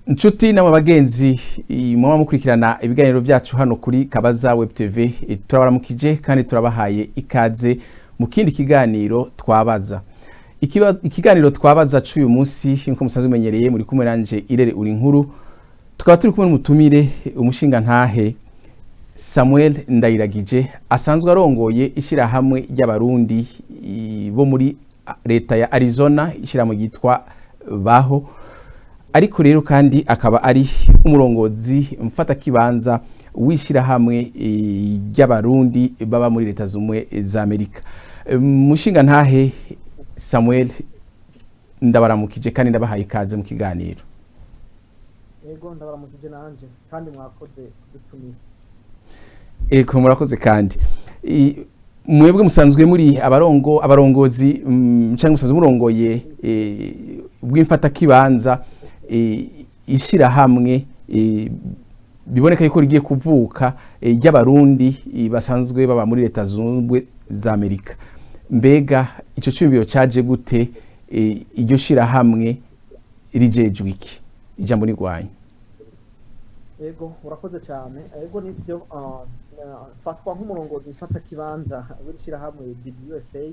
Inshuti namwe bagenzi muba mukurikirana ibiganiro byacu hano kuri Kabaza Web TV, turabaramukije kandi turabahaye ikaze mu kindi kiganiro twabaza. Ikiganiro twabaza cy'uyu munsi nko musanzwe menyereye muri kumwe nanje Irere uri nkuru, tukaba turi kumwe n'umutumire umushinga ntahe Samuel Ndayiragije asanzwe arongoye ishirahamwe ry'abarundi bo muri leta ya Arizona, ishirahamwe ryitwa Baho. Ariko rero kandi akaba ari umurongozi mfata kibanza wishirahamwe ry'abarundi baba muri leta zumwe za Amerika. Mushinga ntahe Samuel ndabaramukije kandi ndabahaye ikaze mu kiganiro. Yego ndabaramukije nanje kandi mwakoze gutumira. Eko murakoze kandi mwebwe musanzwe muri abarongozi cyangwa musanzwe murongoye bw'imfata kibanza ishirahamwe biboneka yuko rigiye kuvuka ry'abarundi basanzwe baba muri leta zunze za Amerika. Mbega ico cyumviro caje gute? Iryo shirahamwe rijejwe iki? Ijambo ni rwanyu. Yego urakoze cyane. Yego nivyo fatwa nk'umurongozi mfata kibanza w'ishirahamwe USA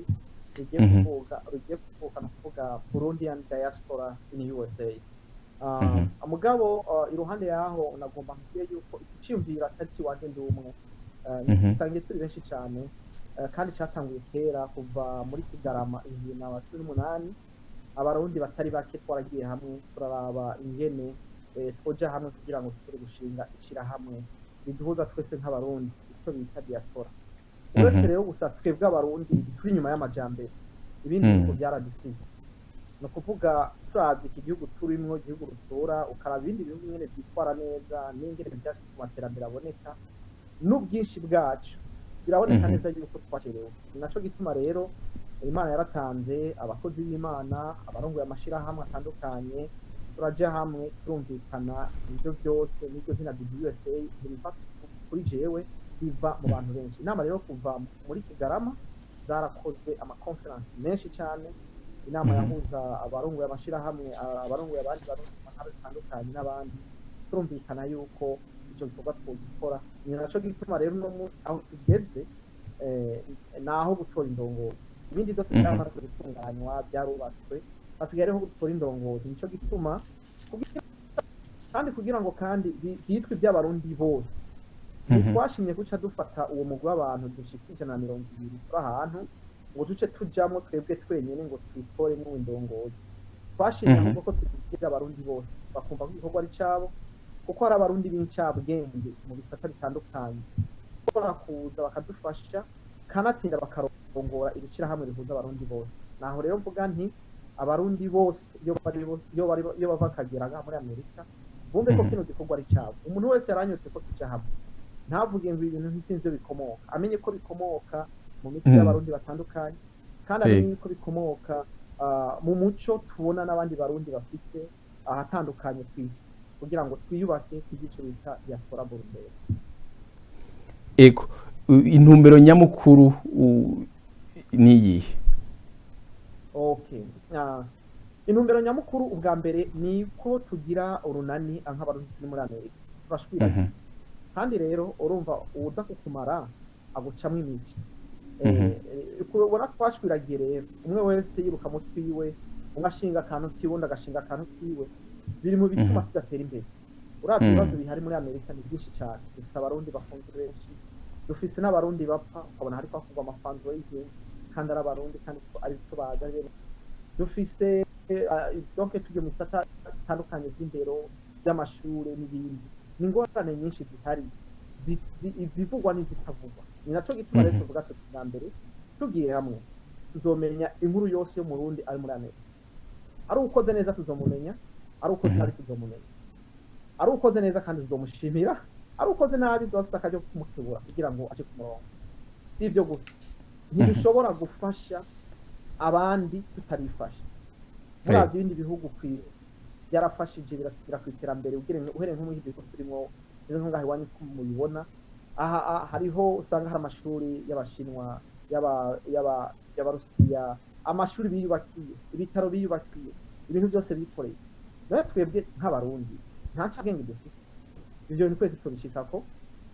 rigiye kuvuka no kuvuga Burundian Diaspora in USA. Amugabo iruhande yaho nagomba kugiye yuko icyumvira atari waje ndumwe nisangiye turi benshi cyane kandi cyatanguye kera kuva muri Kigarama 2018 abarundi batari bake twaragiye hamwe turaraba ingene twoja hamwe kugira ngo turi gushinga ishira hamwe biduhuza twese nk'abarundi icyo bita diaspora. Rero gusa twebwe abarundi turi nyuma y'amajambere ibindi bihugu byaradusize no kuvuga turazi iki gihugu turimo igihugu rutura ukaraba ibindi bihugu nyene byitwara neza n'ingene byashitse mu materambere aboneka n'ubwinshi bwacu biraboneka neza yuko twakerewe. Naco gituma rero Imana yaratanze abakozi b'Imana abarongoye amashirahamwe atandukanye turaje hamwe turumvikana ibyo byose n'ibyo zina USA bifata kuri jewe biva mu bantu benshi. Inama rero kuva muri Kigarama zarakoze ama conference menshi cyane, inama yahuza abarongoye amashirahamwe abarongoye abandi barongoye batandukanye n'abandi turumvikana yuko icyo gikorwa twogikora. Ni naco gituma rero no mu aho tugeze naho gutora indongozi ibindi byose byamaze gutunganywa byarubatswe hasigayeho gutora indongozi. Nico gituma kandi kugira ngo kandi bitwe by'abarundi bose twashimye guca dufata uwo mugwi w'abantu dushikije na 200 turi ahantu ngo duce tujamo twebwe twenyene ngo twitore mu indongozi. Twashimye ahubwo ko tugira abarundi bose bakumva ko igikorwa ari cabo, kuko hari abarundi b'incabwenge mu bisata bitandukanye bakora kuza bakadufasha kanatsinda bakarongora ibicira hamwe rihuza abarundi bose. Naho rero mvuga nti abarundi bose iyo bava kageraga muri Amerika bumve ko kino gikorwa ari cabo. Umuntu wese yaranyotse ko tuja hamwe ntavuge ngo ibintu ntisinzwe bikomoka, amenye ko bikomoka mu mitwe y'abarundi batandukanye kandi amenye ko bikomoka mu muco tubona n'abandi barundi bafite ahatandukanye kwisi kugira ngo twiyubake igice bita diaspora burundu. Ego intumbero nyamukuru niyi. Okay. Intumbero nyamukuru ubwa mbere ni ko tugira urunani nk'abarundi muri Amerika bashwira. Kandi rero urumva uza kukumara agucamwe imiti. Kubona twashwiragiye rero umwe wese yiruka mu twiwe, ugashinga akantu kiwundi agashinga akantu kiwe, biri mu bituma tudatera imbere. Uravye ibibazo bihari muri Amerika ni byinshi cyane. Dufite abarundi bafunzwe benshi, dufise n'abarundi bapfa ukabona hari kwakugwa amafundraising kandi ari abarundi kandi ari cyo baza rero. Dufise donc tujye mu sata bitandukanye by'indero by'amashure n'ibindi. Ni ingorane nyinshi zihari zivugwa n'izitavugwa. Ni naco gituma rero tuvuga ati bwa mbere tugiye hamwe tuzomenya inkuru yose yo mu Burundi ari muri Amerika. Ari ukoze neza tuzomumenya, ari ukoze nabi tuzomumenya. Ari ukoze neza kandi tuzomushimira, ari ukoze nabi twafite akaje kumukebura kugira ngo aje ku murongo. Sivyo gusa ntibishobora gufasha abandi tutarifasha. Muri ibindi bihugu kwire yarafashije birasira ku iterambere uhereye nko mu gihugu turimo nizo ntungahe wanyu kumubibona. Aha hariho usanga hari amashuri y'abashinwa y'abarusiya, amashuri biyubakiye, ibitaro biyubakiye, ibintu byose bikoreye. Rero twebwe nk'abarundi nta cyabwenge dufite ivyo bintu twese tubishikako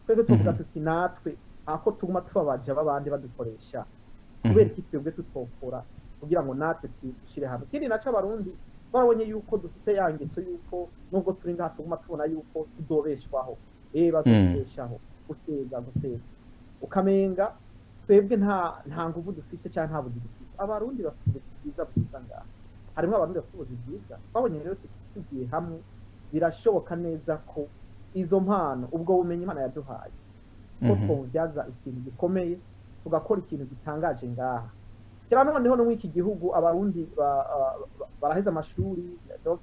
twese tuvuga tuti natwe ako tuguma tubabaje abandi badukoresha kubera iki twebwe tutokora kugira ngo natwe twishire hamwe kindi naco abarundi barabonye yuko dufise yangeto yuko nubwo turi ngaha tuguma tubona yuko tudobeshwaho bazobeshaho guteza ukamenga twebwe nta nguvu dufise cyangwa nta buzi dufise abarundi bafite bwiza bwiza ngaha harimo abarundi bafite ubuzi bwiza babonye rero tugiye hamwe birashoboka neza ko izo mpano ubwo bumenyi Imana yaduhaye ko twobyaza ikintu gikomeye tugakora ikintu gitangaje ngaha kira noneho no mwiki gihugu abarundi baraheza amashuri donc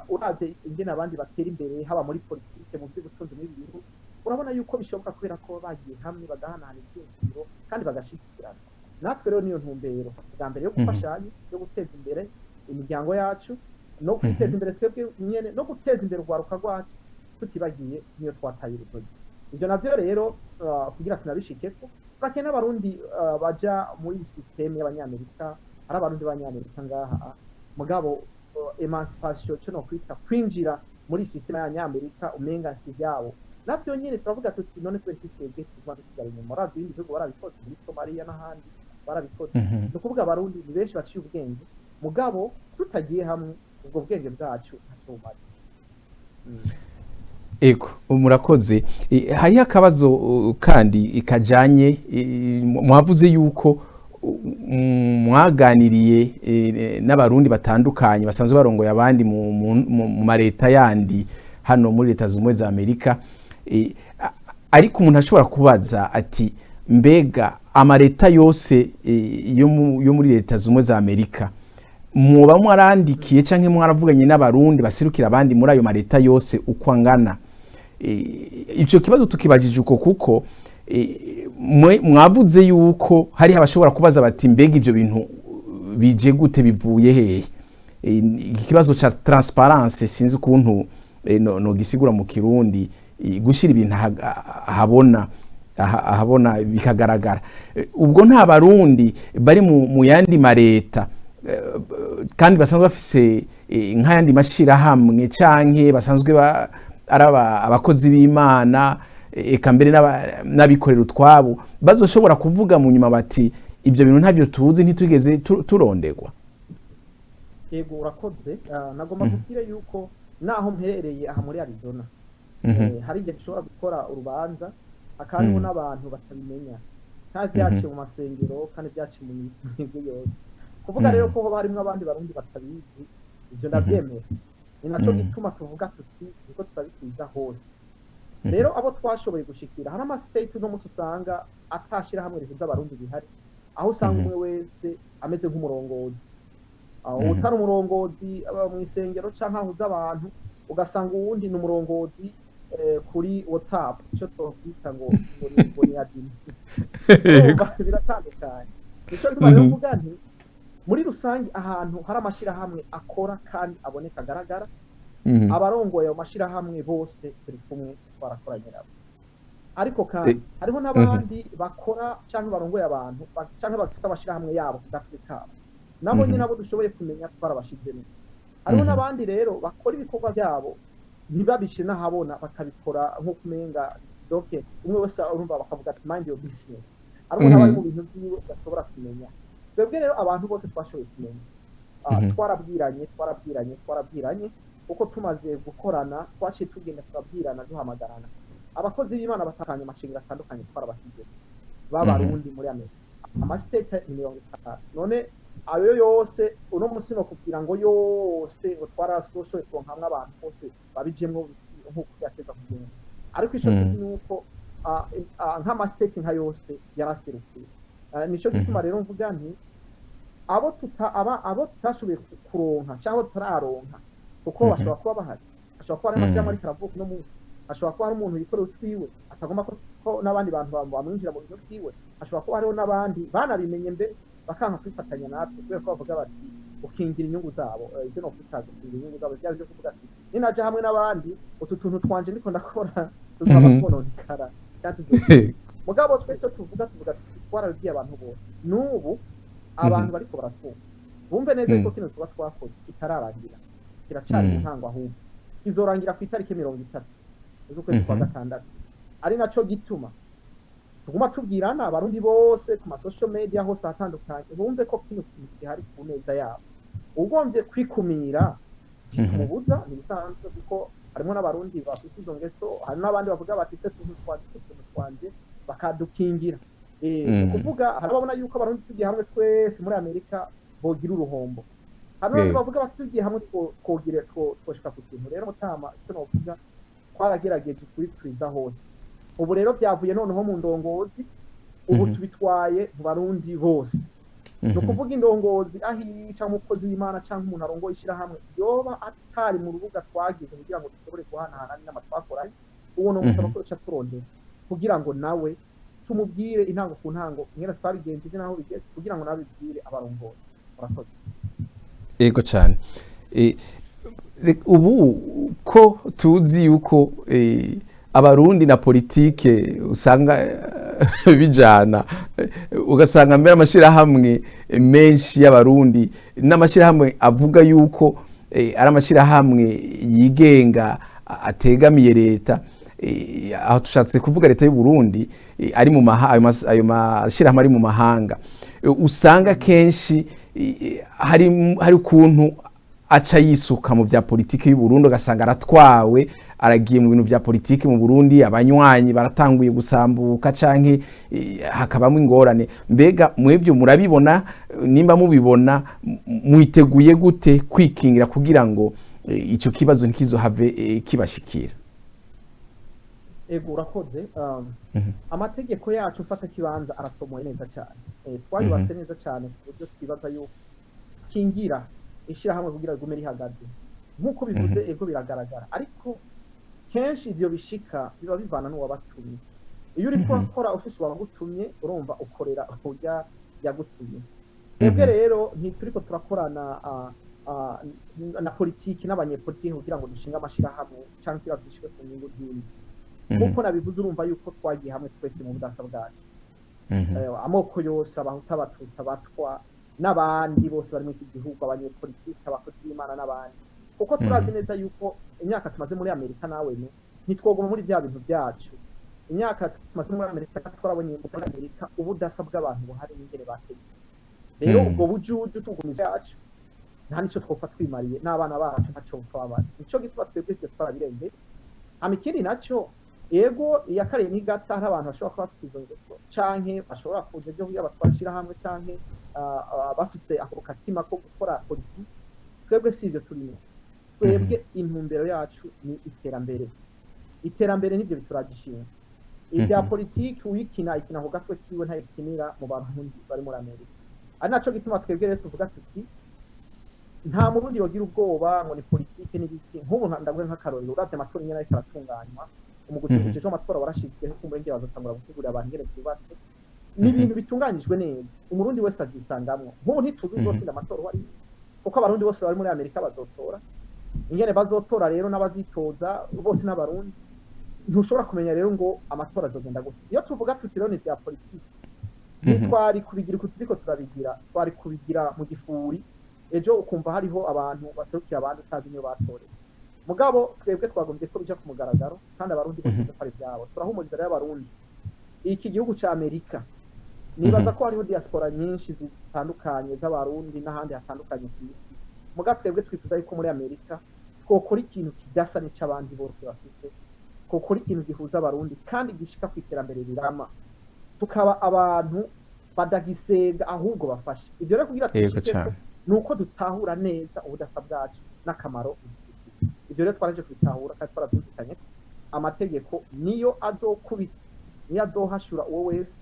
uraze ingene abandi batera imbere haba muri politike mu by'ubutunzi n'ibintu urabona yuko bishoboka kubera ko bagiye hamwe bagahanahana ibyiyumviro kandi bagashikirana natwe rero niyo ntumbero bwa mbere yo gufashanya yo guteza imbere imiryango yacu no guteza imbere twebwe nyene no guteza imbere urwaruka rwacu tutibagiye niyo twataye urutoki ivyo navyo rero kugira tunabishikeko bakena abarundi baja muri systeme y'abanyamerika ari abarundi b'abanyamerika ngaha mugabo emancipation cyo no kwita kwinjira muri systeme y'abanyamerika umenga ntivyabo navyo nyene turavuga tuti none twese twebwe tugomba kugara inyuma muri ibindi bihugu barabikoze muri Somalia n'ahandi barabikoze no kuvuga abarundi ni benshi baciye ubwenge mugabo tutagiye hamwe ubwo bwenge bwacu ntacumara ego murakoze hariho akabazo kandi ikajanye mwavuze yuko mwaganiriye n'abarundi batandukanye basanzwe barongoye abandi mu mareta yandi hano muri leta z'ubumwe za Amerika ariko umuntu ashobora kubaza ati mbega amareta yose yo muri leta z'ubumwe za Amerika muba mwarandikiye canke mwaravuganye n'abarundi baserukira abandi muri ayo mareta yose uko angana ico kibazo tukibajije uko kuko mwavuze yuko hari abashobora kubaza bati mbega ivyo bintu bije gute bivuye hehe ikibazo ca transparence sinzi ukuntu no gisigura mu kirundi gushira ibintu ahabona bikagaragara ubwo nta barundi bari mu yandi mareta kandi basanzwe bafise nk'ayandi mashira hamwe canke basanzwe araba abakozi b'Imana eka mbere n'abikorera utwabo bazoshobora kuvuga mu nyuma bati ibyo bintu ntavyo tuzi ntitugeze turondegwa yego urakoze nagomba kubwira yuko naho mperereye aha muri Arizona hari igihe dushobora gukora urubanza akariho n'abantu batabimenya kandi byaciye mu masengero kandi byaciye mu mihigo yose kuvuga rero ko harimo abandi barundi batabizi ibyo ndabyemera ni naco gituma tuvuga tuti niko tutabikiza hose rero abo twashoboye gushikira hari ama-state no mutu usanga atashira hamwe rivuza abarundi bihari aho usanga umwe wese ameze nk'umurongozi utari umurongozi mu isengero canke ahuza abantu ugasanga uwundi ni umurongozi kuri WhatsApp cyo twokwita ngo ni admin biratandukanye nico gituma rero mvuga nti muri rusange ahantu hari amashira hamwe akora kandi aboneka agaragara abarongoye ayo mashira hamwe bose turi kumwe twarakoranye nabo ariko kandi hariho n'abandi bakora canke barongoye abantu canke bafite amashira hamwe yabo kudafite nabo nyine nabo dushoboye kumenya twarabashizemo hariho n'abandi rero bakora ibikorwa byabo ntibabishe n'ahabona bakabikora nko kumenga doke umwe wese urumva bakavuga ati mind your business ariko n'abari mu bintu byiwe bashobora kumenya twebwe rero abantu bose twashoboye kumenya twarabwiranye uko tumaze gukorana twaciye tugenda turabwirana duhamagarana abakozi b'Imana batandukanye amashinga atandukanye twarabashyize b'abarundi muri Amerika amasitete 50 none ayo yose uno munsi no kugira ngo yose twarasoshoye konkamwe abantu bose babijemwo nkuko byateza kugenda ariko ico nuko nk'amasitete nka yose yaraserukiye nico gituma rero mvuga nti abo tutashoboye kuronka cyangwa turaronka kuko bashobora kuba bahari ashobora kuba ari amajyamo ariko aravuka no munsi ashobora kuba ari umuntu yikorera utwiwe atagomba ko n'abandi bantu bamwinjira mu bintu byiwe ashobora kuba hariho n'abandi banabimenye mbere bakanka kwifatanya natwe kubera ko bavuga bati ukingira inyungu zabo ibyo no kwitaza ukingira inyungu zabo byari byo kuvuga ati ninaje hamwe n'abandi utu tuntu twanje ndiko ndakora tuzaba twononekara mugabo twese tuvuga twarabwiye abantu bose n'ubu abantu bariko baratwumva bumve neza ko kino tuba twakoze kitararangira kiracari intango ahubwo kizorangira ku itariki 30 z'ukwezi kwa gatandatu. Ari naco gituma tuguma tubwirana abarundi bose ku ma social media hose atandukanye bumve ko kino kintu gihari ku neza yabo. Ugombye kwikumira kumubuza nibisanzwe kuko harimo n'abarundi bafite izo ngeso, hari n'abandi bavuga bati se twanje bakadukingira. Kuvuga harabona yuko abarundi tugiye hamwe twese muri Amerika bogira uruhombo. Hari n'abandi bavuga bati tugiye hamwe twogire twoshika ku kintu. Rero mutama icyo novuga twaragerageza kwitwiza hose. Ubu rero byavuye noneho mu ndongozi, ubu tubitwaye mu barundi bose. No kuvuga indongozi ahica umukozi w'Imana cyangwa umuntu arongoye ishyirahamwe yoba atari mu rubuga twagize kugira ngo dushobore guhanahana n'amatwakoranye, uwo no musaba ko cyo turondera kugira ngo nawe tumubwire intango ku ntango ngera twabigenjeje naho bigeze kugira ngo nabibwire abarongoye. Murakoze. Ego cyane. Ubu ko tuzi yuko abarundi na politike usanga bijana, ugasanga mbere amashirahamwe menshi y'abarundi n'amashirahamwe avuga yuko ari amashirahamwe yigenga ategamiye leta, aho tushatse kuvuga leta y'u Burundi ari mu ayo mashirahamwe ari mu mahanga, usanga kenshi hari ukuntu aca yisuka mu vya politike y'u Burundi, ugasanga aratwawe aragiye mu bintu vya politike mu Burundi, abanywanyi baratanguye gusambuka canke hakabamwe ingorane. Mbega mwebyo murabibona, nimba mubibona mwiteguye gute kwikingira kugira ngo ico kibazo ntikizohave kibashikira? Ego urakoze. Amategeko yacu ufata kibanza arasomoye neza cyane. Twayubatse neza cyane ku buryo twibaza yuko kingira ishirahamwe kugira gume rihagaze nkuko bivuze. Ego biragaragara, ariko kenshi ivyo bishika biba bivana n'uwabatumye. Iyo uri gukora office wagutumye urumva ukorera urya yagutumye. Twebwe rero ntituriko turakorana na politiki n'abanyepolitiki kugira ngo dushinga amashirahamwe cyangwa kira dushike ku nyungu z'indi. Nkuko nabivuze urumva yuko twagiye hamwe twese mu budasa bwacu. Amoko yose abahuta abatutsi abatwa n'abandi bose bari mu iki gihugu, abanyepolitiki, abakozi b'Imana n'abandi, kuko turazi neza yuko imyaka tumaze muri Amerika nawe ntitwogoma muri bya bintu byacu. Imyaka tumaze muri Amerika twarabonye muri Amerika ubudasa bw'abantu buhari n'ingene bateye. Rero ubwo bujuju tugumiza yacu nta nico twofa twimariye n'abana bacu ntaco twabana. Nico gituma twebwe twarabirenze. Amikiri naco ego yakariye ni gata hari abantu bashobora kuba bafite izo ngeso canke bashobora kuza byo kugira batwashira hamwe canke bafise ako katima ko gukora politiki. Twebwe sivyo turimo. Twebwe intumbero yacu ni iterambere nivyo bituragishinga. Ibya politiki wikina ku gatwe kiwe nta ikinira mu bantu bari muri Amerika. Ari naco gituma twebwe rero tuvuga tuti nta murundi yogira ubwoba ngo ni politiki n'ibiki. Nk'ubu ndabwe nk'akarorero uravye amatora nyene ariko aratunganywa, umugutuje cyo amatora warashizwe kumbe ngira bazatangura gusigurira abantu ngene byubatse. Ni ibintu bitunganyijwe neza, umurundi wese azisangamwo. Nk'ubu ntituzi uzotsinda amatora wari kuko abarundi bose bari muri Amerika bazotora. Ingene bazotora rero n'abazitoza bose n'abarundi, ntushobora kumenya rero ngo amatora azogenda gute. Iyo tuvuga tuti rero ni bya politiki, twari kubigira uko turiko turabigira, twari kubigira mu gifuri. Ejo ukumva hariho abantu baserukira abantu utazi niyo batoreye. Mugabo twebwe twagombye ko bija ku mugaragaro kandi abarundi bose bari byabo. Turahumuriza rero abarundi. Iki gihugu ca Amerika nibaza ko hariho diaspora nyinshi zitandukanye z'abarundi n'ahandi hatandukanye ku isi. Mugabo twebwe twifuza yuko muri Amerika twokora ikintu kidasa n'icabandi bose bafise, twokora ikintu gihuza abarundi kandi gishika ku iterambere rirama, tukaba abantu badagisega ahubwo bafasha. Ivyo rero kugira twishike nuko dutahura neza ubudasa bwacu n'akamaro. Ivyo rero twaraje kubitahura kandi twarabyumvikanye. Amategeko niyo azokubita, niyo azohashura uwo wese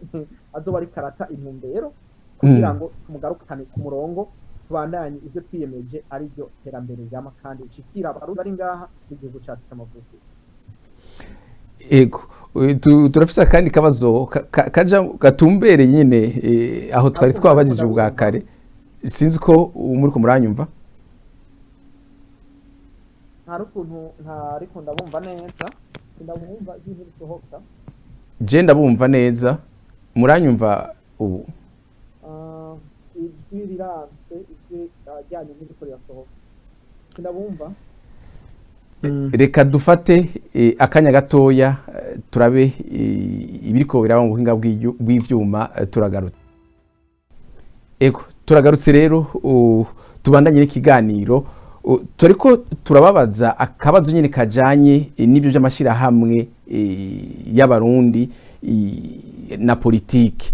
azoba ari karata intumbero kugira ngo tumugarukane ku murongo, tubandanye ivyo twiyemeje ari byo terambere ryama kandi shikira abarundi ari ngaha n'igihugu cyacu cy'amavuko. Ego turafisa kandi kabazo kaja gatumbereye nyine aho twari twabajije ubwa kare. Sinzi ko muri ko muranyumva. Ariko ndabumva neza, sindabumva ibintu bisohoka. Je ndabumva neza, muranyumva ubu? Ijwi riranze, ijwi ryanye n'ibiko rirasohoka. Sindabumva. reka dufate akanya gatoya turabe ibiriko biraba mu buhinga bw'ivyuma turagarutse. Ego turagarutse rero tubandanye n'ikiganiro turiko turababaza akabazo nyine kajanye n'ibyo by'amashirahamwe y'abarundi na politike.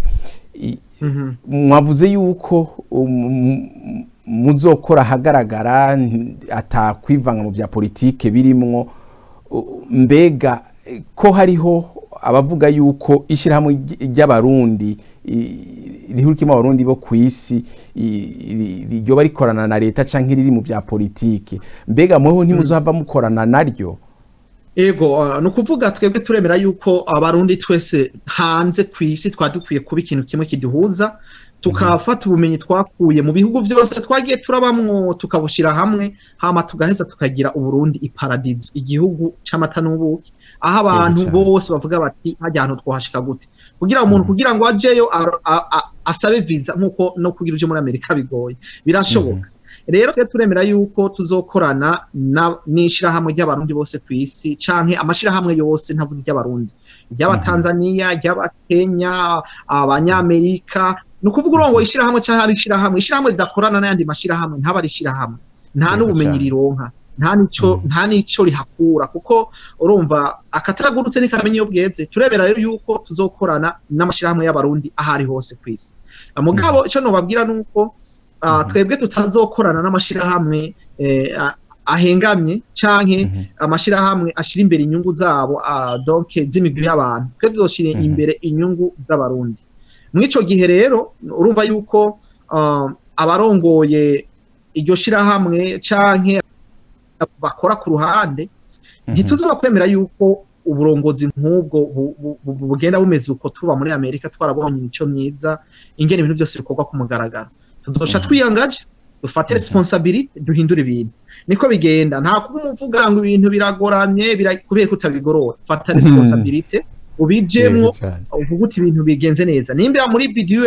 Mwavuze yuko muzokora hagaragara atakwivanga mu bya politike birimwo, mbega ko hariho abavuga yuko ishirahamwe ry'abarundi rihurikimo abarundi bo kwisi ryo barikorana na leta canke riri mu bya politike, mbega mweho ntimuzohava mukorana naryo? Ego nukuvuga twebwe turemera yuko abarundi twese hanze kwisi twadukwiye kuba ikintu kimwe kiduhuza, tukafata ubumenyi twakuye mu bihugu byose twagiye turabamwo tukabushira hamwe, hama tugaheza tukagira uburundi iparadizo, igihugu c'amata n'ubuki, aho abantu bose bavuga bati hajya ahantu twahashika gute, kugira umuntu kugira ngo ajeyo asabe visa nkuko no kugira uje muri Amerika bigoye birashoboka. Rero twe turemera yuko tuzokorana n'ishirahamwe ry'abarundi bose kwisi canke amashirahamwe yose ntavuga ry'abarundi, ry'abatanzania, ry'abakenya, abanyamerika, nukuvuga urongo ishirahamwe canke ari ishirahamwe ridakorana n'ayandi mashirahamwe ntaba ari ishirahamwe, nta n'ubumenyi rironka, nta nico rihakura, kuko urumva akatagurutse n'ikamenya iyo bweze. Turebera rero yuko tuzokorana n'amashirahamwe y'abarundi ahari hose kwisi. Mugabo ico nobabwira nuko twebwe tutazokorana n'amashirahamwe ahengamye canke amashirahamwe ashira imbere inyungu zabo donc z'imigwi y'abantu, twebwe tuzoshira imbere inyungu z'abarundi. Mwico gihe rero urumva yuko abarongoye iryo shirahamwe canke bakora ku ruhande ntituzokwemera yuko uburongozi nk'ubwo bugenda bumeze uko tuba muri Amerika twarabonye imico myiza ingene ibintu byose bikorwa ku mugaragaro. Tuzosha twiyangaje dufate responsibility duhindura ibintu, niko bigenda. Nta kumuvuga ngo ibintu biragoramye kubera kutabigorora, fata responsibility ubijemwo uvuga uti ibintu bigenze neza. Nimba muri video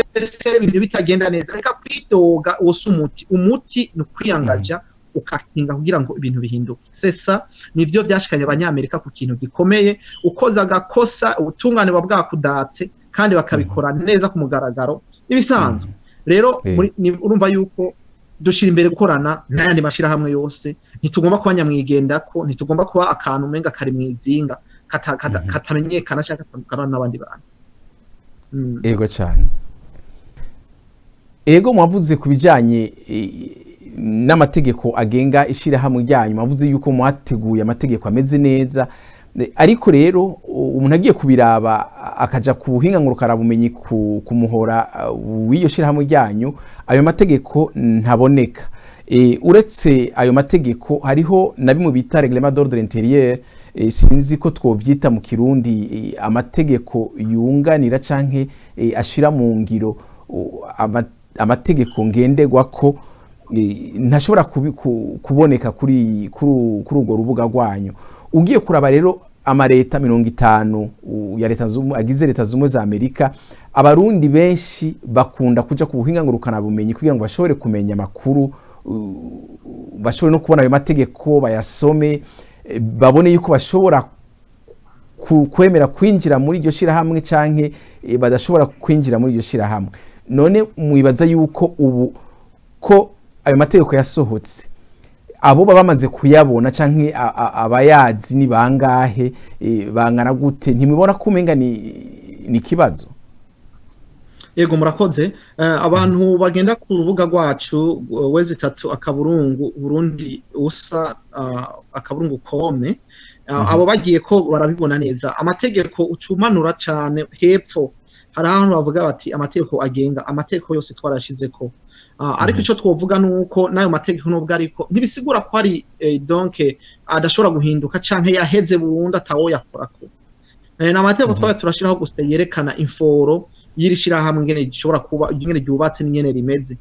ibintu bitagenda neza reka kwitoga wose umuti no kwiyangaja ukakinga kugira ngo ibintu bihinduke. Sesa nivyo byashikanye abanyamerika ku kintu gikomeye, ukoza agakosa ubutungane bwakudatse kandi bakabikora neza ku mugaragaro ibisanzwe. Rero urumva yuko dushira imbere gukorana n'ayandi mashirahamwe yose, ntitugomba kuba nyamwigendako, ntitugomba kuba akantu umenga kari mwizinga katamenyekana cyangwa katandukana n'abandi bantu. Ego cyane. Ego mwavuze kubijanye n'amategeko agenga ishirahamwe ryanyu, mwavuze yuko mwateguye amategeko ameze neza, ariko rero umuntu agiye kubiraba akaja ku buhinga ngurukara bumenyi ku muhora w'iyo shirahamwe ryanyu, ayo mategeko ntaboneka. Uretse ayo mategeko hariho na bimwe bita règlement d'ordre intérieur, sinzi ko twovyita mu Kirundi amategeko yunganira canke ashira mu ngiro amategeko ngenderwako ntashobora kuboneka kuri urwo rubuga rwanyu. Ugiye kuraba rero amareta 50 ya leta agize leta zumwe za Amerika, abarundi benshi bakunda kuja ku buhinga ngurukana bumenyi kugira ngo bashobore kumenya amakuru, bashobore no kubona ayo mategeko bayasome, babone yuko bashobora kwemera kwinjira muri iryo shirahamwe canke badashobora kwinjira muri iryo shirahamwe. None mwibaza yuko ubu ko ayo mategeko yasohotse abo bamaze kuyabona canke abayazi ni bangahe, bangana gute? Ntimubona ko umenga ni kibazo? Yego murakoze. Abantu bagenda ku rubuga rwacu wezi 3 akaburungu Burundi usa akaburungu kome, abo bagiye ko barabibona neza. Amategeko ucumanura cyane hepfo hari ahantu bavuga bati amategeko agenga, amategeko yose twarashize ko. Ariko ico twovuga nuko nayo mategeko nubwo ariko ntibisigura ko ari donc adashobora guhinduka canke yaheze burundu atawo yakorako. Na amategeko twaye turashiraho gusa yerekana inforo yirishira hamwe ngene gishobora kuba ingene ryubatse n'ingene rimeze.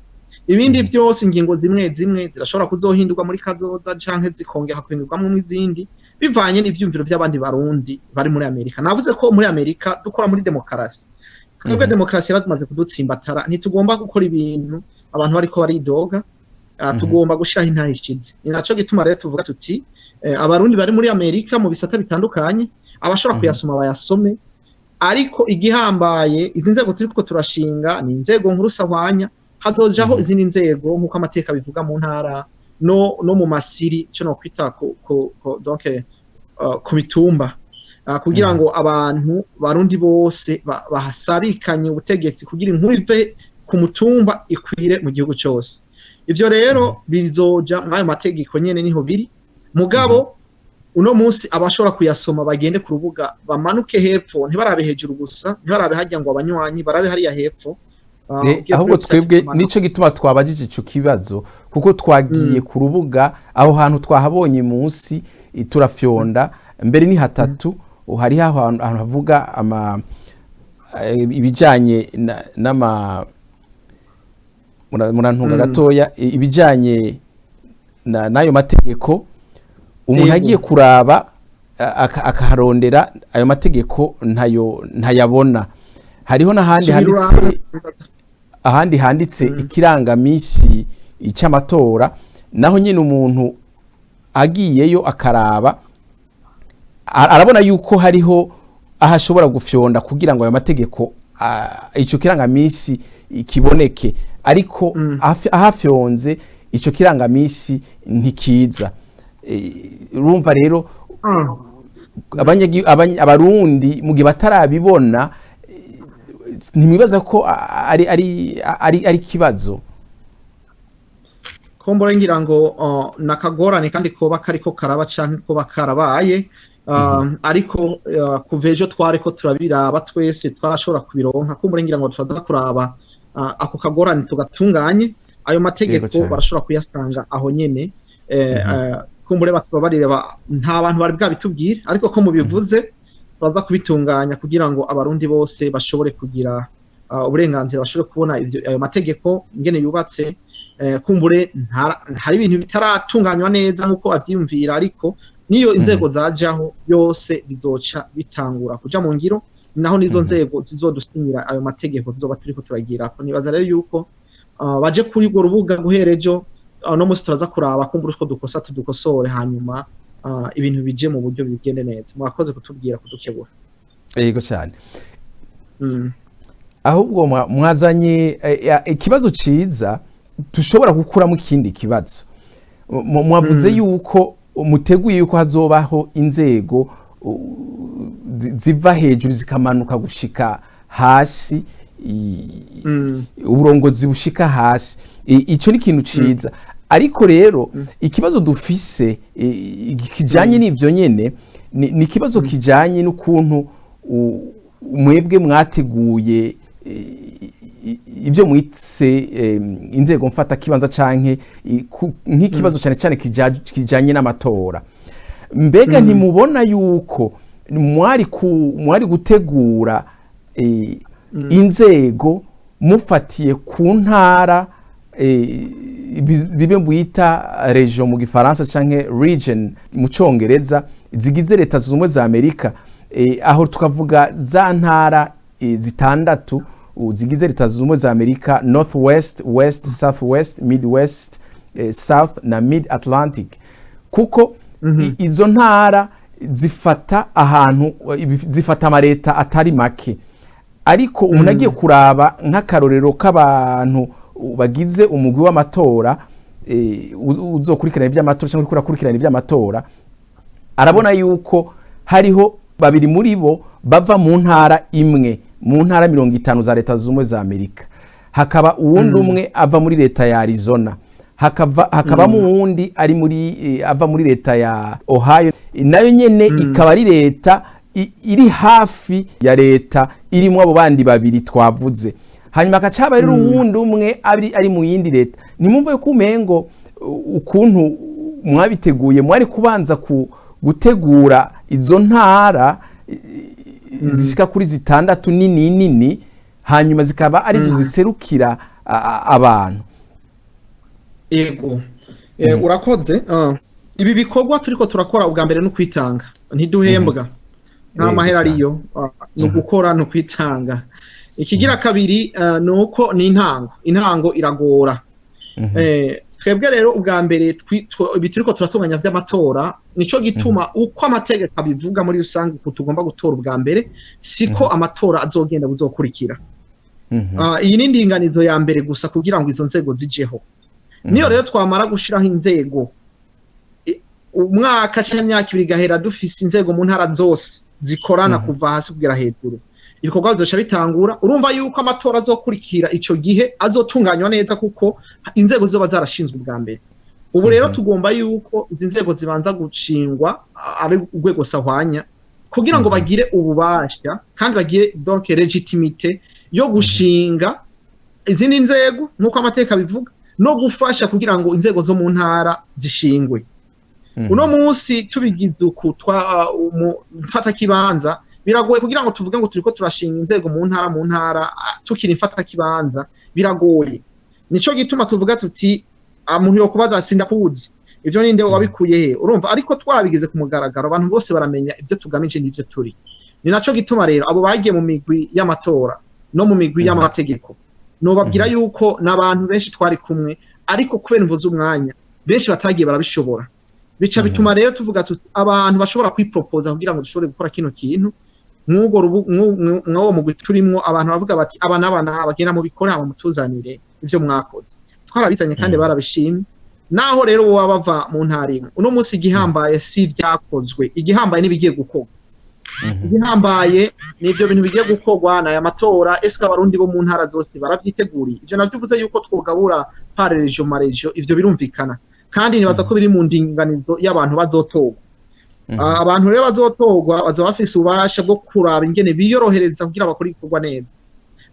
Ibindi byose ingingo zimwe zirashobora kuzohinduka muri kazoza canke zikongera kwingirwamo n'izindi bivanye n'ivyumviro by'abandi barundi bari muri Amerika. Navuze ko muri Amerika dukora muri demokarasi. Twebwe demokarasi yaratumaze kudutsimbatara, ntitugomba gukora ibintu abantu bariko baridoga. tugomba gushiraho intahishize. Ni naco gituma rero tuvuga tuti abarundi bari muri Amerika mu bisata bitandukanye abashobora kuyasoma bayasome, ariko igihambaye izi nzego turiko turashinga ni inzego nkuru sahwanya, hazojaho izindi nzego nk'uko amateka bivuga mu ntara no mu masiri cyo no kwita donc ku mitumba, kugira ngo abantu barundi bose bahasabikanye ubutegetsi kugira inkuru ive ku mutumba ikwire mu gihugu cyose. Ivyo rero bizoja mwayo mategeko nyene niho biri, mugabo uno munsi abashobora kuyasoma bagende ku rubuga bamanuke hepfo, ntibarabe hejuru gusa, ntibarabe hajya ngo abanywanyi barabe hariya hepfo. Ahubwo twebwe nico gituma twabajije ico kibazo, kuko twagiye ku rubuga aho hantu twahabonye munsi turafyonda mbere ni hatatu, hari ahantu havuga ibijanye n'ama murantunga gatoya ibijanye n'ayo mategeko, umuntu agiye kuraba akaharondera ayo mategeko ntayabona. Hariho n'ahandi handitse ikirangamisi cy'amatora, naho nyine umuntu agiyeyo akaraba arabona yuko hariho aho ashobora gufyonda kugira ngo ayo mategeko icyo kirangamisi kiboneke, ariko ahafyonze icyo kirangamisi ntikiza. Urumva rero abarundi mu gihe batarabibona ntimwibaza ko ari kibazo kombora ngira ngo nakagorane kandi koba kariko karaba canke koba karabaye, ariko kuva ejo twariko turabiraba twese twarashobora kubironka, kumbura ngira ngo turaza kuraba ako kagorane tugatunganye, ayo mategeko barashobora kuyasanga aho nyene. Kumbure batubabarira nta bantu bari bwabitubwira, ariko ko mubivuze turaza kubitunganya kugira ngo abarundi bose bashobore kugira uburenganzira, bashobore kubona ayo mategeko ingene yubatse. Kumbure hari ibintu bitaratunganywa neza nkuko avyiyumvira, ariko niyo inzego zajaho byose bizoca bitangura kuja mu ngiro, naho nizo nzego zizodusinyira ayo mategeko tuzoba turiko turagira ko. Nibaza rero yuko baje kuri urwo rubuga guherejo no musi turaza kuraba kumbura utwo dukosa tudukosore, hanyuma ibintu bije mu buryo bigende neza. Mwakoze kutubwira kudukebura. Yego cyane. Ahubwo mwazanye ikibazo ciza tushobora gukuramo ikindi kibazo. Mwavuze yuko muteguye yuko hazobaho inzego ziva hejuru zikamanuka gushika hasi, uburongozi bushika hasi. Ico ni ikintu ciza, ariko rero ikibazo dufise kijanye n'ivyo nyene ni ikibazo kijanye n'ukuntu mwebwe mwateguye ibyo mwitse inzego mfata kibanza canke nk'ikibazo cyane cyane kijanye n'amatora. Mbega ntimubona yuko mwari gutegura inzego mufatiye ku ntara bibe bwita region mu gifaransa canke region mu congereza zigize leta zunze ubumwe za Amerika, aho tukavuga za ntara zitandatu zigize leta zunze ubumwe za Amerika: North West, West, South West, Midwest, South na Mid Atlantic, kuko izo ntara zifata ahantu zifata amareta atari make. Ariko umuntu agiye kuraba nk'akarorero k'abantu bagize umugwi w'amatora uzokurikirana ivy'amatora cyangwa kurakurikirana ivy'amatora, arabona yuko hariho babiri muri bo bava mu ntara imwe, mu ntara 50 za leta z'umwe za Amerika. Hakaba uwundi umwe ava muri leta ya Arizona, hakaba mu wundi ari muri ava muri leta ya Ohio, nayo nyene ikaba ari leta iri hafi ya leta irimo abo bandi babiri twavuze. Hanyuma akacaba rero uwundi umwe ari mu yindi leta. Nimumve ko umengo ukuntu mwabiteguye, mwari kubanza gutegura izo ntara zishika kuri zitandatu nini, hanyuma zikaba arizo ziserukira abantu. Yego, urakoze. Ibi bikorwa turiko turakora ubwa mbere no kwitanga, ntiduhembwa nta mahera ariyo, no gukora no kwitanga. Ikigira kabiri nuko ni intango iragora. twebwe rero ubwa mbere bituriko turatunganya vy'amatora nico gituma uko amategeko abivuga muri rusange ko tugomba gutora ubwa mbere siko amatora azogenda buzokurikira. Iyi ni indinganizo ya mbere gusa kugira ngo izo nzego zijeho. Niyo rero twamara gushiraho inzego umwaka cyangwa imyaka ibiri gahera dufise inzego mu ntara zose zikorana kuva hasi kugera hejuru. Ibikorwa bizosha bitangura urumva yuko amatora azokurikira ico gihe azotunganywa neza kuko inzego zizoba zarashinzwe ubwa mbere. Ubu rero tugomba yuko izi nzego zibanza gucingwa ari urwego sahwanya kugira ngo bagire ububasha kandi bagire donc legitimité yo gushinga izindi nzego nkuko amateka bivuga no gufasha kugira ngo inzego zo mu ntara zishingwe. Uno munsi tubigize uku mfata kibanza biragoye kugira ngo tuvuge ngo turiko turashinga inzego mu ntara tukiri mfata kibanza biragoye. Nico gituma tuvuga tuti umuntu yo kubaza sindakuzi ivyo ninde wabikuye he urumva ariko twabigize ku mugaragaro abantu bose baramenya ivyo tugamije n'ivyo turi. Ni naco gituma rero abo bagiye mu migwi y'amatora no mu migwi y'amategeko no babwira yuko nabantu benshi twari kumwe ariko kubera imvo z'umwanya benshi batagiye barabishobora. Bica bituma rero tuvuga tuti abantu bashobora kwipropoza kugira ngo dushobore gukora kino kintu mwawo mugwi turimwo abantu bavuga bati abana bagenda mu bikora aba mutuzanire ivyo mwakoze twarabizanye kandi barabishimye. Naho rero bo bava mu ntarimo uno munsi igihambaye si byakozwe igihambaye nibigiye gukorwa. Igihambaye nivyo bintu bigiye gukorwa na amatora eska abarundi bo mu ntara zose baravyiteguriye. Ivyo navyivuze yuko twogabura par region ma region ivyo birumvikana kandi nibaza ko biri mu ndinganizo y'abantu bazotorwa. Abantu rero bazotorwa bazoba bafise ububasha bwo kuraba ingene biyorohereza kugira bakora igikorwa neza.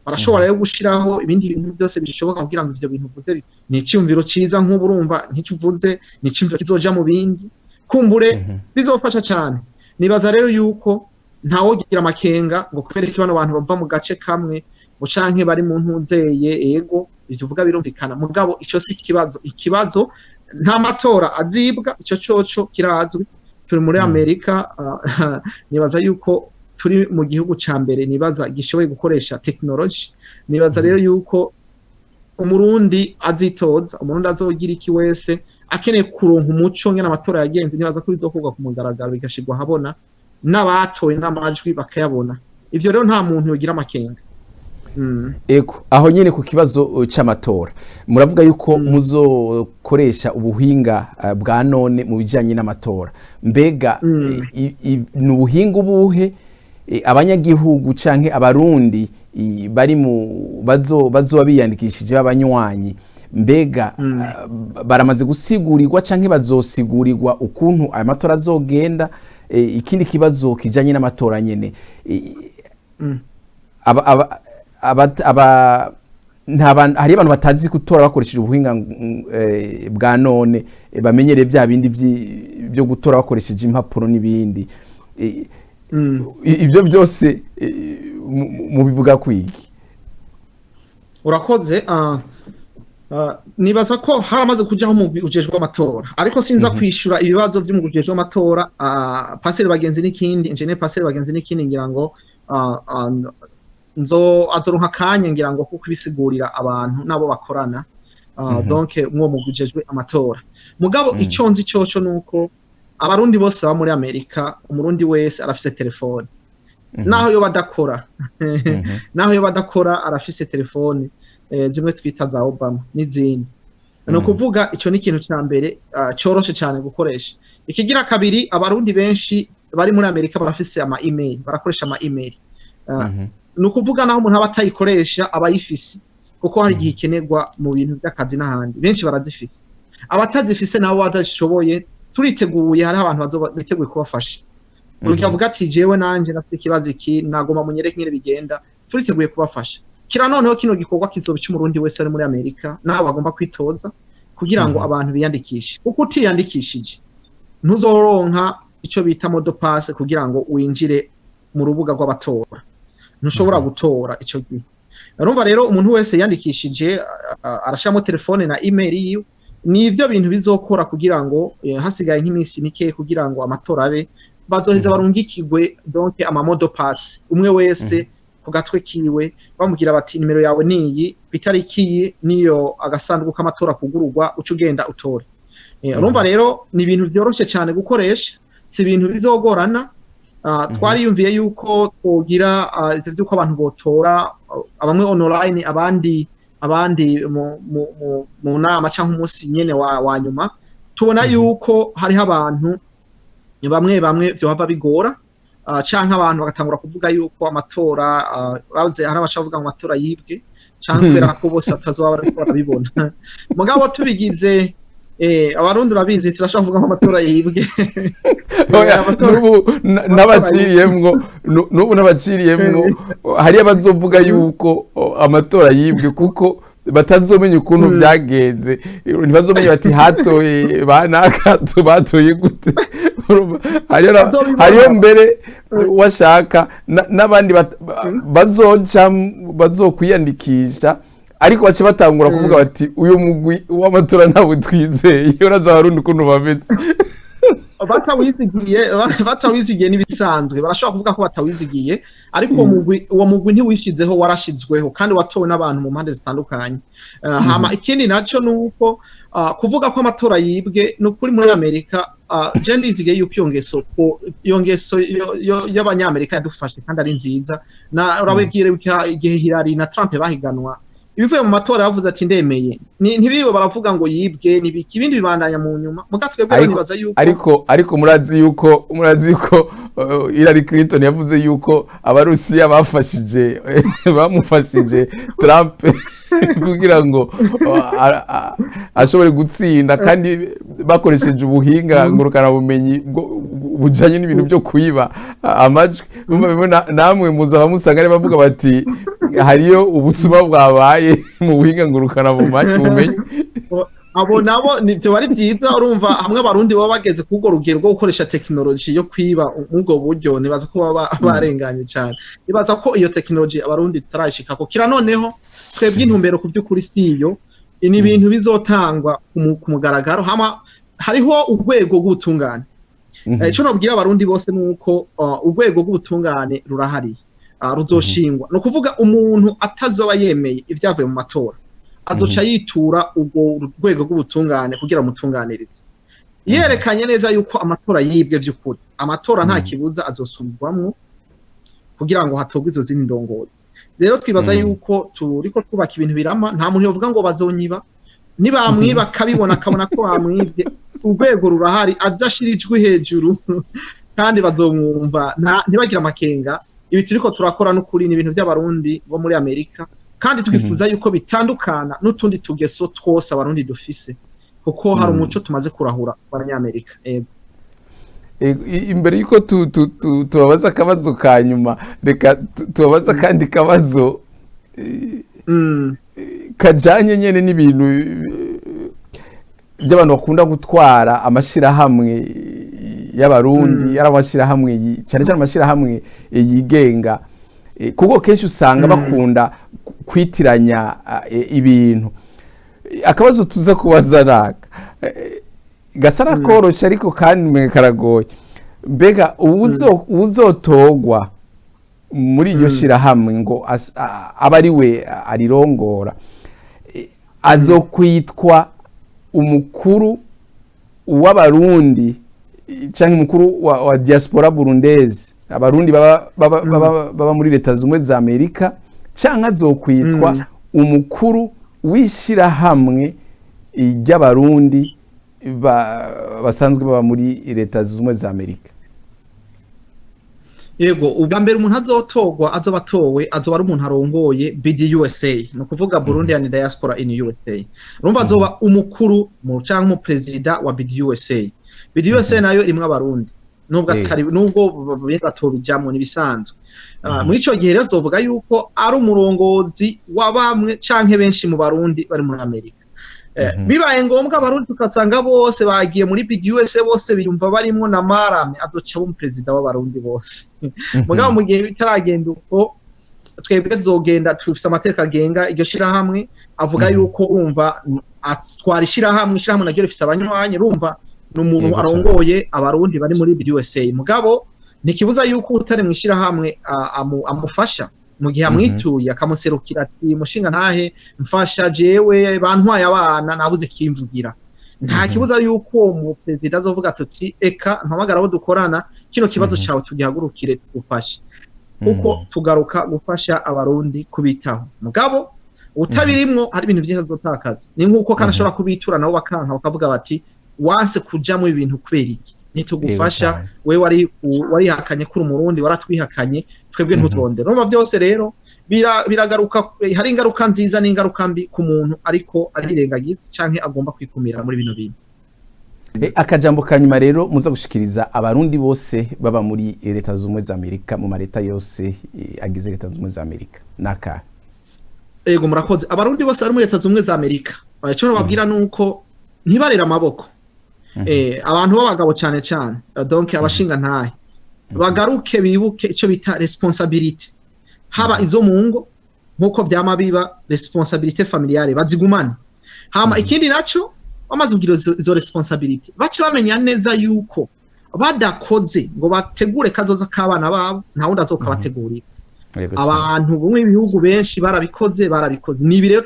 Barashobora rero gushiraho ibindi bintu byose bishoboka kugira ngo ivyo bintu vuze ni icyumviro ciza nk'uburumva ntikivuze ni icyumviro kizoja mu bindi kumbure bizofasha cyane. Nibaza rero yuko ntawogira amakenga ngo kubera iki bano bantu bava mu gace kamwe ngo canke bari mu ntunzeye ego ivyo uvuga birumvikana mugabo ico si ikibazo nta matora adribwa ico coco kirazwi. Turi muri Amerika nibaza yuko turi mu gihugu ca mbere nibaza gishoboye gukoresha technology. Nibaza rero yuko umurundi azitoza umurundi azogira iki wese akeneye kuronka umuco ngena amatora yagenze nibaza ko bizokorwa ku mugaragaro bigashirwa habona n'abatoye n'amajwi bakayabona. Ivyo rero nta muntu yogira amakenga. Ego aho nyene ku kibazo c'amatora muravuga yuko muzokoresha ubuhinga bwa none mu bijanye n'amatora mbega ni ubuhinga ubuhe abanyagihugu canke abarundi bari mu bazoba biyandikishije b'abanywanyi mbega baramaze gusigurirwa canke bazosigurirwa ukuntu aya matora azogenda. Ikindi kibazo kijanye n'amatora nyene hari abantu batazi gutora bakoresheje ubuhinga bwa none bamenyereye bya bindi byo gutora bakoresheje impapuro n'ibindi ibyo byose mu bivuga kwiki. Urakoze nibaza ko haramaze kujaho mu ujejwe amatora ariko sinza kwishura ibibazo byo mu ujejwe amatora Pascal Bagenzi n'ikindi engineer Pascal Bagenzi n'ikindi ngira ngo azoronka kanya ngira ngo kuko ibisigurira abantu nabo bakorana donc mwo mugujejwe amatora mugabo icyo nzi cyoco nuko abarundi bose ba muri Amerika umurundi wese arafise telefone naho yo badakora naho yo badakora arafise telefone zimwe twita za Obama n'izindi no kuvuga icyo ni ikintu cya mbere cyoroshe cyane gukoresha. Ikigira kabiri abarundi benshi bari muri Amerika barafise ama email barakoresha ama email no kuvuga naho umuntu abatayikoresha abayifise kuko hari igihe ikenerwa mu bintu by'akazi n'ahandi benshi barazifise abatazifise nabo badashoboye turiteguye hari abantu bazobiteguye kubafasha urukavuga ati jewe nanje nafite ikibazo iki nagomba munyereke nyine bigenda turiteguye kubafasha kira noneho kino gikorwa kizobica umurundi wese ari muri Amerika naho bagomba kwitoza kugira ngo abantu biyandikishe kuko utiyandikishije ntuzoronka ico bita modo pass kugira ngo winjire mu rubuga rw'abatora ntushobora gutora ico gihe. Urumva rero umuntu wese yandikishije arashamo telefone na email yiwe nivyo bintu bizokora kugira ngo hasigaye nk'iminsi mike kugira ngo amatora abe bazoheza barungikirwe donc ama modo pass umwe wese ku gatwe kiwe bamubwira bati nimero yawe niyi bitariki niyo agasanduku k'amatora kugururwa uca ugenda utore. Urumva rero ni ibintu byoroshye cyane gukoresha, si ibintu bizogorana. Twariyumviye yuko twogira ivyo vyuko abantu botora bamwe online abandi mu nama canke umunsi nyene wa nyuma. Tubona yuko hariho abantu bamwe vyohava bigora canke abantu bagatangura kuvuga yuko amatora uraze hari abacavuga ngo amatora yibwe canke kubera ko bose batazoba bariko barabibona. Mugabo tubigize abarundi urabizi turashaka kuvuga ngo amatora yibwe. Nubu n'abaciriyemwo hari abazovuga yuko amatora yibwe kuko batazomenya ukuntu byagenze, ntibazomenya bati hatoye banakato batoye gute. Hariyo mbere washaka n'abandi bazokwiyandikisha ariko bace batangura kuvuga bati uyu mugwi w'amatora ntawe twizeye. Uraza Abarundi ukuntu bameze batawizigiye n'ibisanzwe, barashobora kuvuga ko batawizigiye ariko uwo mugwi ntiwishizeho, warashizweho kandi watowe n'abantu mu mpande zitandukanye. Hama ikindi naco nuko kuvuga ko amatora yibwe no kuri muri Amerika, je ndizigiye yuko iyo ngeso y'abanyamerika yadufashe kandi ari nziza. Na urabegire igihe Hillary na Trump bahiganwa, ibivuye mu matora yavuze ati ndemeye, ntibibo baravuga ngo yibwe nibiki, ibindi bibandanya mu nyuma. Mugatwe bwo nibaza yuko ariko murazi yuko Hillary Clinton yavuze yuko abarusiya bamufashije Trump kugira ngo ashobore gutsinda, kandi bakoresheje ubuhinga ngurukana bumenyi bujanye n'ibintu byo kuyiba amajwi. Namwe muzaba musanga ari bavuga bati hariyo ubusuma bwabaye mu buhinga ngurukana bumenyi. Abo nabo nivyo bari byiza. Urumva hamwe abarundi baba bageze kugo rugero rwo gukoresha technology yo kwiba ubwo buryo, nibaza ko baba barenganye cyane. Nibaza ko iyo technology abarundi tarashika ko kira noneho twebwe intumbero ku by'ukuri siyo, ni ibintu bizotangwa ku mugaragaro. Hariho urwego rw'ubutungane. Ico nabwira abarundi bose nuko urwego rw'ubutungane rurahari, ruzoshingwa. No kuvuga umuntu atazoba yemeye ivyavuye mu matora azoca yitura ubwo rwego rw'ubutungane kugira mutunganirize. Yerekanye neza yuko amatora yibwe by'ukuri, amatora nta kibuza azosubirwamwo kugira ngo hatogwe izo zindi ndongozi. Rero twibaza yuko turiko twubaka ibintu birama, nta muntu yovuga ngo bazonyiba. Nibamwiba akabibona akabona ko bamwibye, urwego rurahari azashirijwe hejuru kandi bazomwumva ntibagira amakenga. Ibi turiko turakora n'ukuri ni ibintu by'abarundi bo muri Amerika, kandi twifuza yuko bitandukana n'utundi tugeso twose abarundi dufise, kuko hari umuco tumaze kurahura abanyamerika. Imbere yuko tubabaza akabazo ka nyuma, reka tubabaza kandi kabazo kajanye nyene n'ibintu by'abantu bakunda gutwara amashirahamwe y'abarundi, ari amashirahamwe cyane cyane amashirahamwe yigenga, kuko kenshi usanga bakunda kwitiranya ibintu. Akabazo tuza kubaza naka gasara korosha ariko kandi karagoye. Mbega uzotogwa muri iryo shirahamwe ngo aba ari we arirongora, azokwitwa umukuru w'abarundi canke umukuru wa diaspora burundese, abarundi baba muri leta zumwe za Amerika, canke azokwitwa umukuru w'ishirahamwe ry'abarundi basanzwe baba muri leta zumwe za Amerika? Yego, ubwa mbere umuntu azotogwa azobatowe azoba ari umuntu arongoye BDUSA, no kuvuga Burundian Diaspora in USA. Urumva azoba umukuru mu canke mu president wa BDUSA. BDUSA nayo irimwe abarundi, nubwo atari nubwo batobijamwe nibisanzwe. Muri ico gihe rero zovuga yuko ari umurongozi w'abamwe canke benshi mu barundi bari muri Amerika. Bibaye ngombwa abarundi tukasanga bose bagiye muri BDUSA, bose biyumva barimwo na marame, azoca mu president w'abarundi bose. Mugabo mu gihe bitaragenda uko, twebwe zogenda tufise amateka agenga iryo shirahamwe avuga yuko urumva atwara ishirahamwe naryo rifise abanywanyi, urumva n'umuntu arongoye abarundi bari muri BDUSA. Mugabo ntikibuza yuko utari mu ishirahamwe amufasha mu gihe amwituye akamuserukira ati mushinga ntahe mfasha jewe bantwaye abana nabuze kimvugira nta kibuza yuko uwo mu president azovuga ati eka mpamagara abo dukorana kino kibazo cyawe tugihagurukire tugufashe kuko tugaruka gufasha abarundi kubitaho mugabo utabirimwo hari ibintu byinshi azotakaza ni nkuko kandi ashobora kubitura nabo bakanka bakavuga bati wanse kujamwe ibintu kubera iki nitugufasha we wari hakanye kuri umurundi waratwihakanye twebwe ntutondere no byose rero biragaruka hari ingaruka nziza n'ingaruka mbi ku muntu ariko arirengagiza canke agomba kwikumira muri bino bintu akajambo kanyuma rero muza gushikiriza abarundi bose baba muri leta z'umwe za Amerika mu mareta yose agize leta z'umwe za Amerika naka ego murakoze abarundi bose bari muri leta z'umwe za Amerika cyo babwira nuko ntibarera amaboko abantu b'abagabo cyane cyane donc abashinga ntahe bagaruke bibuke icyo bita responsibility haba izo mu ngo nkuko byama biba responsabilité familiale bazigumane hama ikindi naco bamaze kugira izo responsibility bace bamenya neza yuko badakoze ngo bategure kazoza k'abana babo nta wundi azokabategurira abantu bumwe ibihugu benshi barabikoze nibi rero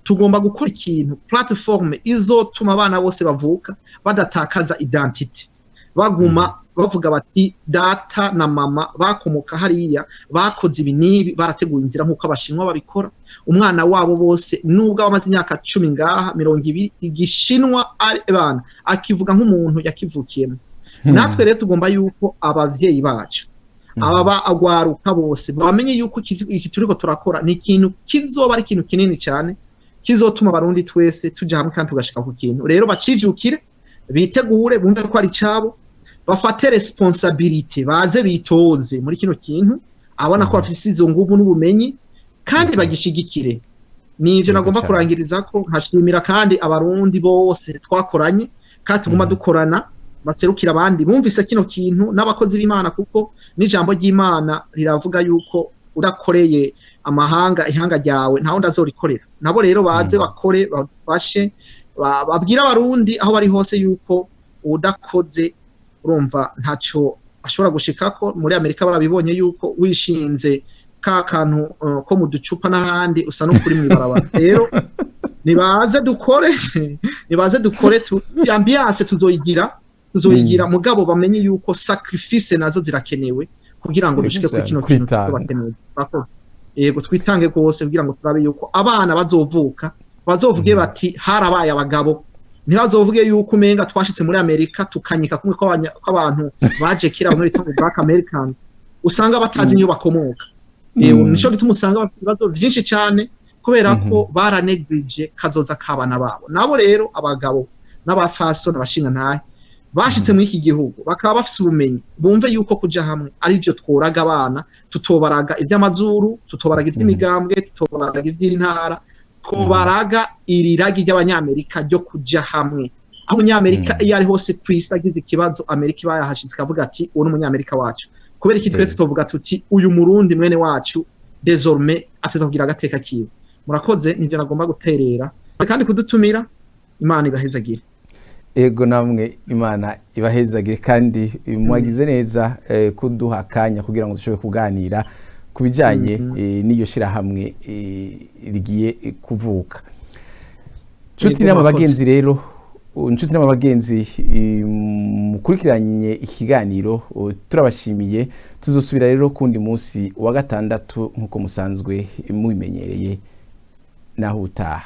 tugomba gukora ikintu platform izotuma abana bose bavuka badatakaza identity baguma bavuga bati data na mama bakomoka hariya bakoze ibi nibi barateguye inzira nkuko abashinwa babikora umwana wabo bose nubwo abamaze imyaka 10 ngaha 20 igishinwa abana akivuga nk'umuntu yakivukiyemo natwe rero tugomba yuko abavyeyi bacu aba agwaruka bose bamenye yuko iki turiko turakora ni ikintu kizoba ari ikintu kinini cyane kizotuma abarundi twese tujya hamwe kandi tugashika ku kintu rero bacijukire bitegure bumve ko ari cyabo bafate responsibility baze bitoze muri kino kintu abona ko bafise izo nguvu n'ubumenyi kandi bagishigikire nivyo nagomba kurangiriza ko nkashimira kandi abarundi bose twakoranye kandi tuguma dukorana baserukira abandi bumvise kino kintu n'abakozi b'Imana kuko n'ijambo ry'Imana riravuga yuko udakoreye amahanga ihanga ryawe nta wundi azorikorera nabo rero baze bakore bafashe babwira abarundi aho bari hose yuko udakoze urumva ntacyo ashobora gushikako muri Amerika barabibonye yuko wishinze ka kantu ko mu ducupa n'ahandi usa no kuri mwibarabara rero nibaze dukore ambiance tuzoyigira mugabo bamenye yuko sacrifice nazo zirakenewe kugira ngo dushike ku kino kintu tubakeneye yego twitange rwose kugira ngo turabe yuko abana bazovuge bati harabaye abagabo ntibazovuge yuko umenga twashitse muri Amerika tukanyika kumwe kw'abantu baje kira muri tango Black American usanga batazi inyo bakomoka nico gituma usanga ibibazo byinshi cyane kubera ko baraneglige kazoza kabana babo nabo rero abagabo n'abafaso n'abashinga ntahe bashitse muri iki gihugu bakaba bafite ubumenyi bumve yuko kuja hamwe ari byo tworaga abana tutobaraga ivy'amazuru tutobaraga ivy'imigambwe tutobaraga ivy'intara twobaraga iriragi ry'abanyamerika ryo kuja hamwe aho Nyamerika iyo ari hose kwisi agize ikibazo Amerika bayahashize kavuga ati uwo n'umunyamerika wacu kubera iki twe tutovuga tuti uyu murundi mwene wacu désormais afeza kugira agateka kiwe murakoze nivyo nagomba guterera kandi kudutumira Imana ibahezagire ego namwe Imana ibahezagire kandi mwagize neza kuduha akanya kugira ngo dushobore kuganira kubijanye n'iyo shira hamwe rigiye kuvuka nshuti n'abagenzi rero nshuti n'abagenzi mukurikiranye ikiganiro turabashimiye tuzosubira rero kundi munsi wa gatandatu nkuko musanzwe mubimenyereye naho utaha